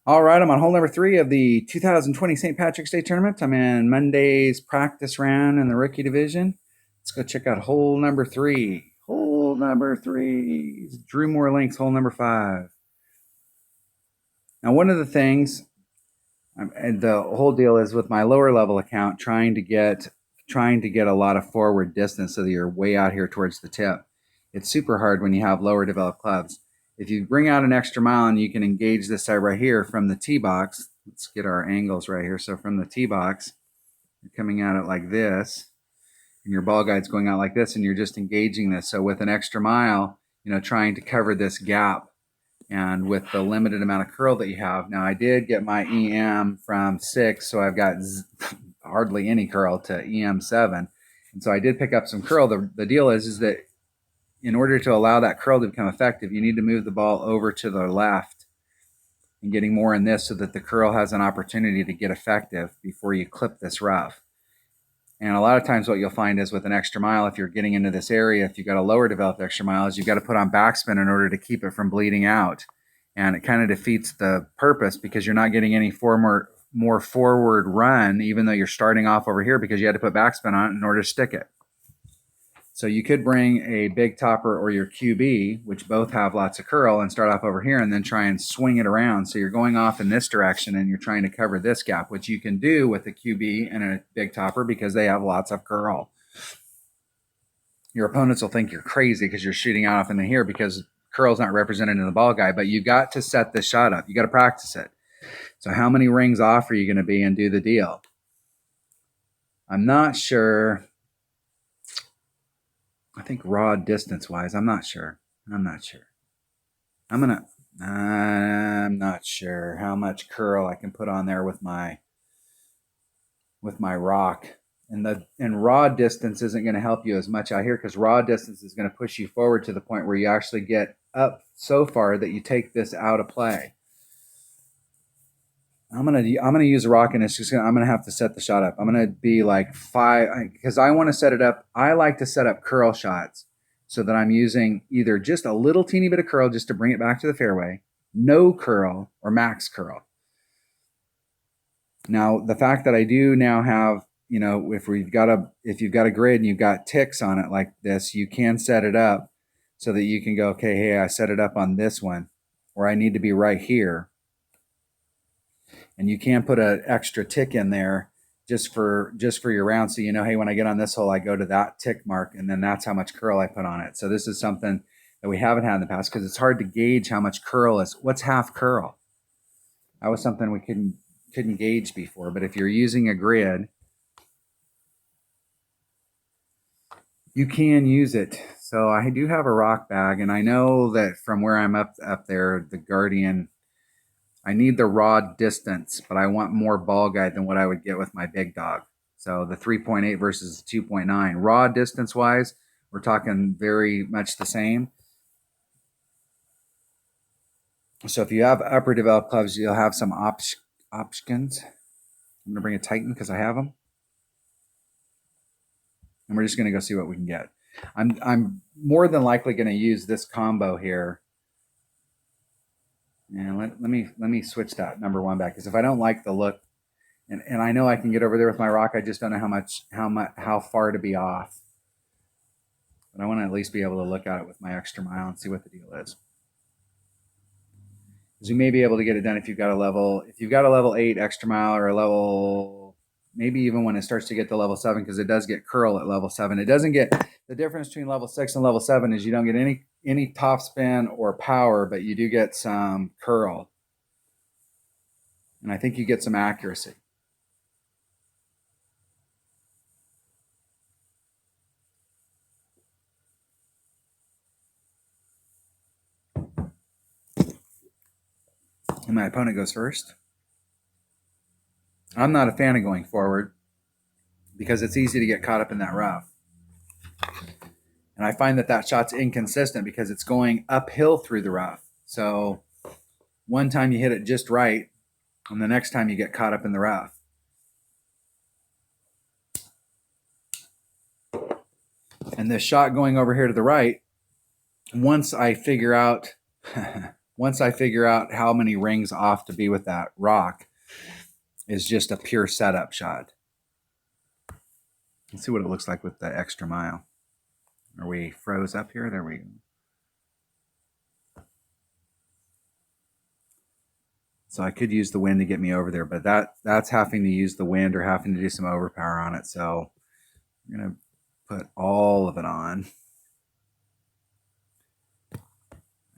All right, I'm on hole number 3 of the 2020 St. Patrick's Day Tournament. I'm in Monday's practice round in the rookie division. Let's go check out hole number 3. Hole number 3. Drew Moore Links, hole number 5. Now, one of the things, and the whole deal is with my lower level account, trying to get a lot of forward distance so that you're way out here towards the tip. It's super hard when you have lower developed clubs. If you bring out an extra mile and you can engage this side right here from the tee box, let's get our angles right here. So from the tee box, you're coming at it like this, and your ball guide's going out like this, and you're just engaging this. So with an extra mile, trying to cover this gap, and with the limited amount of curl that you have. Now, I did get my EM from 6, so I've got hardly any curl to EM 7. And so I did pick up some curl. The deal is that in order to allow that curl to become effective, you need to move the ball over to the left and getting more in this so that the curl has an opportunity to get effective before you clip this rough. And a lot of times what you'll find is with an extra mile, if you're getting into this area, if you've got a lower developed extra mile, is you've got to put on backspin in order to keep it from bleeding out. And it kind of defeats the purpose because you're not getting any more forward run, even though you're starting off over here because you had to put backspin on it in order to stick it. So you could bring a big topper or your QB, which both have lots of curl, and start off over here and then try and swing it around. So you're going off in this direction and you're trying to cover this gap, which you can do with a QB and a big topper because they have lots of curl. Your opponents will think you're crazy because you're shooting out off in here because curl's not represented in the ball guide, but you got to set this shot up. You got to practice it. So how many rings off are you going to be and do the deal? I'm not sure. I think raw distance wise, I'm not sure. I'm not sure how much curl I can put on there with my rock. And raw distance isn't going to help you as much out here because raw distance is going to push you forward to the point where you actually get up so far that you take this out of play. I'm gonna use a rock, and I'm gonna have to set the shot up. I'm gonna be like 5 because I want to set it up. I like to set up curl shots so that I'm using either just a little teeny bit of curl just to bring it back to the fairway, no curl, or max curl. Now, the fact that I do now have, if you've got a grid and you've got ticks on it like this, you can set it up so that you can go, okay, hey, I set it up on this one, or I need to be right here. And you can put an extra tick in there just for your round. So, hey, when I get on this hole, I go to that tick mark, and then that's how much curl I put on it. So this is something that we haven't had in the past because it's hard to gauge how much curl is. What's half curl? That was something we couldn't gauge before. But if you're using a grid, you can use it. So I do have a rock bag, and I know that from where I'm up there, the Guardian, I need the raw distance, but I want more ball guide than what I would get with my big dog. So the 3.8 versus 2.9. Raw distance wise, we're talking very much the same. So if you have upper developed clubs, you'll have some options. I'm going to bring a Titan because I have them. And we're just going to go see what we can get. I'm more than likely going to use this combo here. And let me switch that number 1 back because if I don't like the look, and I know I can get over there with my rock, I just don't know how far to be off. But I want to at least be able to look at it with my extra mile and see what the deal is. Because you may be able to get it done if you've got a level 8 extra mile or a level, maybe even when it starts to get to level 7, because it does get curl at level 7. It doesn't get, the difference between level 6 and level 7 is you don't get any top spin or power, but you do get some curl. And I think you get some accuracy. And my opponent goes first. I'm not a fan of going forward because it's easy to get caught up in that rough. And I find that shot's inconsistent because it's going uphill through the rough. So one time you hit it just right, and the next time you get caught up in the rough. And this shot going over here to the right, once I figure out once I figure out how many rings off to be with that rock, is just a pure setup shot. Let's see what it looks like with the extra mile. Are we froze up here? There we go. So I could use the wind to get me over there, but that's having to use the wind or having to do some overpower on it. So I'm going to put all of it on.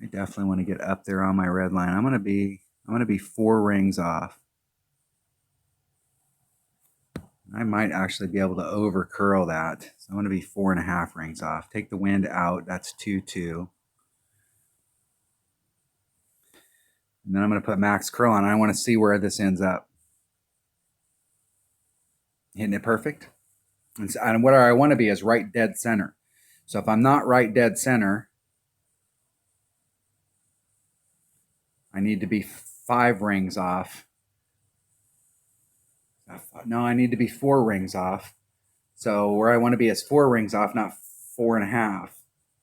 I definitely want to get up there on my red line. I'm going to be 4 rings off. I might actually be able to over curl that. So I'm going to be 4.5 rings off. Take the wind out. That's 2-2. And then I'm going to put max curl on. I want to see where this ends up. Hitting it perfect. And what I want to be is right dead center. So if I'm not right dead center, I need to be 5 rings off. No, I need to be 4 rings off. So where I want to be is 4 rings off, not 4.5,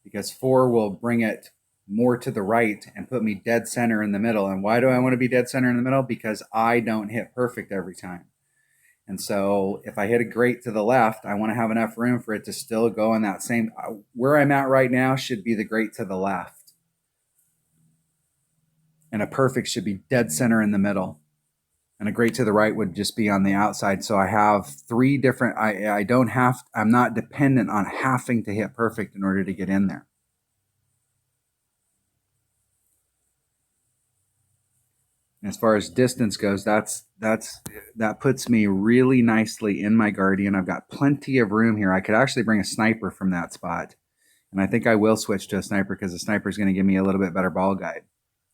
because 4 will bring it more to the right and put me dead center in the middle. And why do I want to be dead center in the middle? Because I don't hit perfect every time. And so if I hit a great to the left, I want to have enough room for it to still go in that same, where I'm at right now should be the great to the left. And a perfect should be dead center in the middle. And a great to the right would just be on the outside. So I have 3 different, I'm not dependent on having to hit perfect in order to get in there. As far as distance goes, that puts me really nicely in my Guardian. I've got plenty of room here. I could actually bring a sniper from that spot. And I think I will switch to a sniper because the sniper is going to give me a little bit better ball guide.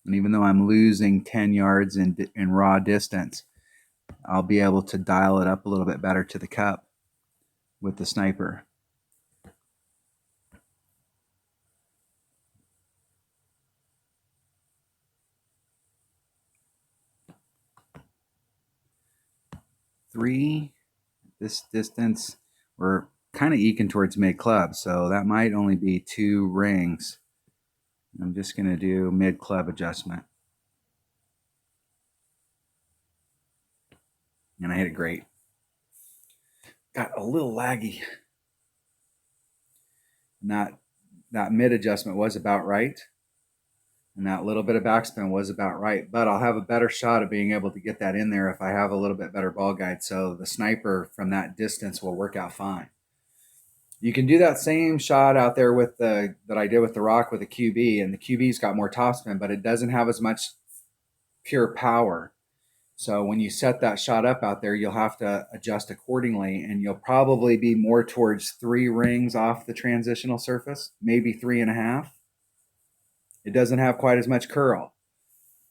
And even though I'm losing 10 yards in raw distance, I'll be able to dial it up a little bit better to the cup with the sniper. This distance, we're kind of eking towards mid club, so that might only be 2 rings. I'm just going to do mid club adjustment. And I hit it great. Got a little laggy. And that mid adjustment was about right. And that little bit of backspin was about right. But I'll have a better shot of being able to get that in there if I have a little bit better ball guide. So the sniper from that distance will work out fine. You can do that same shot out there with that I did with the rock with the QB. And the QB's got more topspin, but it doesn't have as much pure power. So when you set that shot up out there, you'll have to adjust accordingly, and you'll probably be more towards 3 rings off the transitional surface, maybe 3.5. It doesn't have quite as much curl.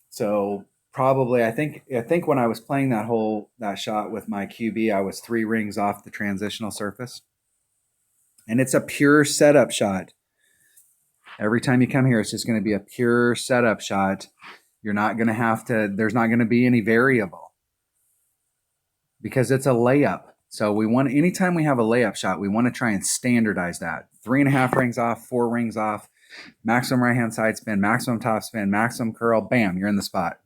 So probably, I think when I was playing that shot with my QB, I was 3 rings off the transitional surface. And it's a pure setup shot. Every time you come here, it's just going to be a pure setup shot. You're not going to have to, there's not going to be any variable because it's a layup. So anytime we have a layup shot, we want to try and standardize that. 3.5 rings off, 4 rings off, maximum right-hand side spin, maximum top spin, maximum curl, bam, you're in the spot.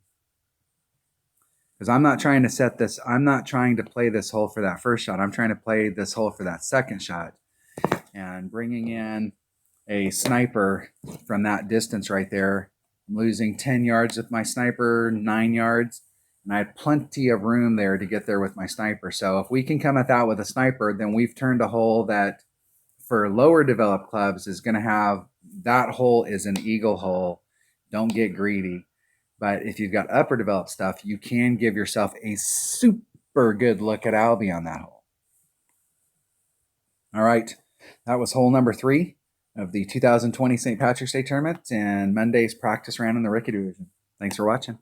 Because I'm not trying to play this hole for that first shot. I'm trying to play this hole for that second shot. And bringing in a sniper from that distance right there, I'm losing 10 yards with my sniper, 9 yards, and I had plenty of room there to get there with my sniper. So if we can come at that with a sniper, then we've turned a hole that for lower developed clubs is going to have, that hole is an eagle hole. Don't get greedy. But if you've got upper developed stuff, you can give yourself a super good look at Albie on that hole. All right, that was hole number 3 of the 2020 St. Patrick's Day Tournament and Monday's practice round in the Rookie Division. Thanks for watching.